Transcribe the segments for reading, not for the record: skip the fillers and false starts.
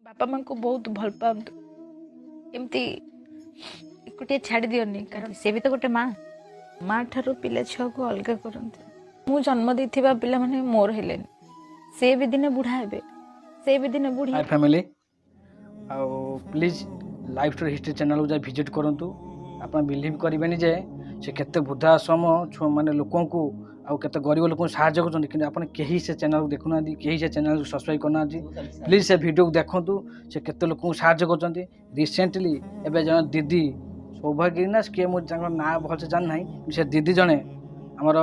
बापा माँ को बहुत भल पातु एमती एकुटिया छाड़ी दियोनी कारण से भी तो गोटे माँ माँ ठारू पिला छुआ को अलग करते मु जन्म देथिबा पिला माने मोर हेलेन से भी दिने बुढ़ा हेबे से भी दिने बुढ़ी hi family please life story history channel को जा विजिट करंतु आपण बिलीव करेंगे जे से केते वृद्धाश्रम माने लोकों को आउ केते गरीब लोक साहाय्य करछन कि आपण केही से चैनल को देखुना केही से चैनल को सब्सक्राइब करना प्लीज से वीडियो को देखंतु से केते लोक साहाय्य करछन रिसेंटली एबे जन दीदी सौभाग्य ना के मो ना भल से जान नाही से दीदी जने आमर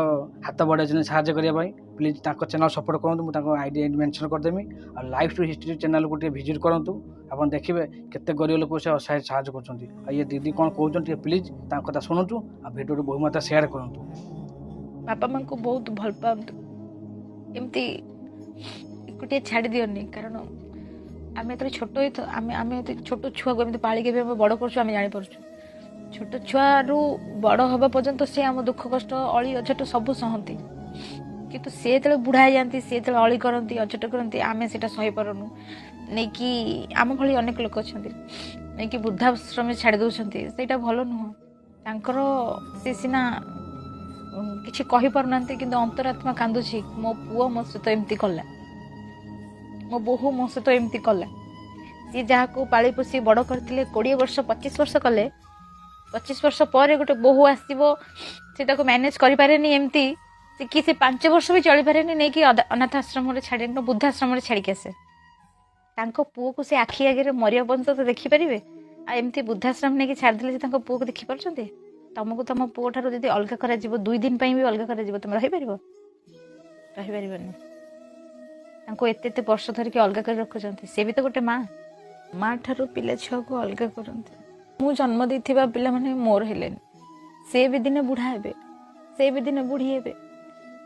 हाथ बढ़े साहाय्य करने प्लीज चैनल सपोर्ट करूँ मुझे आईडी मेंशन करदेमी और लाइफ स्टोरी हिस्ट्री चैनल को विजिट करूँ आप देखिए केते गरीब लोक से असहाय साहाय्य कर ये दीदी कौन कहते प्लीज कथा शुणुचु आ भिडियो बहुत मात्रा शेयर करूँ बापा माँ को बहुत भल पातु एमती एकुटिया छाड़ी दियोनी कारण आम ये छोट ही तो आम छोट छुआ को पालिके भी बड़ कर जापर छोट छुआ रु बड़ हवा पर्यंत सी आम दुख कष्ट अली अझट सब सहती किंतु सी जो बुढ़ा जाती सी जो अली करती अझट करती आम से सही पारनु नहीं कि आम भली अनेक लोक अच्छा नहीं कि वृद्धाश्रम छाड़ी दौरान से भल नुह तांकर सी सीना किसी कही पारना किंतु अंतरात्मा कांदुची मो पुओ मो सहित एमती कला मो बोहू मो सहित एमती कला सी जहाँ को पाली पोषी बड़ करते 20 वर्ष 25 वर्ष कले 25 वर्ष पर गोटे बोहू आसो से मैनेज करें एमती कि से 5 वर्ष भी चली पारे नहीं कि अनाथ आश्रम छाड़ी वृद्धाश्रम छाड़ी आसे पुओ को से आखि आगे मरिया पर्यंत तो देखिपारे आमती वृद्धाश्रम नहीं छाड़देले पुओ को देखिपार तुमको तुम पुओ ठार जब अलग कर 2 दिन भी अलग कर तुम रहीपर एत वर्ष धरिक अलग कर रखुंट सी भी तो गोटे माँ माँ ठारू पिला छुआ को अलग करते मु जन्म देथिबा पिला माने मोर हेलेन से भी दिने बुढ़ा हेबे से भी दिने बुढ़ी हेबे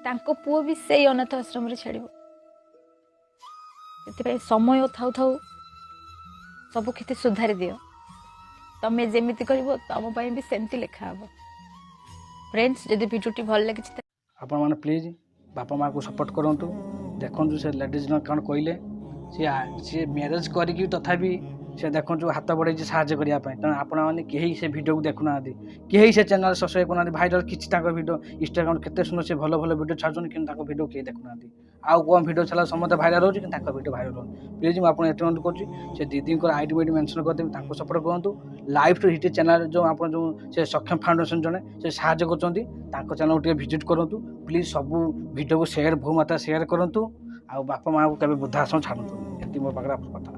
तांको पुओ भी से अनाथ आश्रम छाड़िबो से समय थाउ थाउ सब किसी सुधारी दियो तमें जेमिति करिवो तम पई भी सेमती लिखा हबो फ्रेंड्स जदि वीडियोटी भल लगे आपण माने प्लीज बापा माँ को सपोर्ट करंतु देखंतु से लेडीज न कौन कहले सी मैरेज करी तथापि से देखो हाथ बढ़े साहाଯ୍य करने तेना आपण मैंने कहीं से वीडियो को देखुना कहीं से चैनल सब्सक्राइब करना भाइराल किसी वीडियो इंस्टाग्राम केते सुनो से भल भल वीडियो छाड़ुन कि वीडियो किए देखुना आउ कौन वीडियो छाड़ा समस्त भाइराल हो वीडियो भाइराल हो प्लीज मुझे एट अनुरोध कर दीदी आईडी वीडियो मेंशन करदेवी सपोर्ट करूँ लाइफ टू हिट चैनल जो आप जो से सक्षम फाउंडेशन जने से साहाଯ୍य कर चैनल को विजिट करूँ प्लीज सब वीडियो को शेयर बहुत मात्रा शेयर करूँ आ बापा माँ को कभी वृद्धाश्रम छाड़ू ये मो पाखे कथा।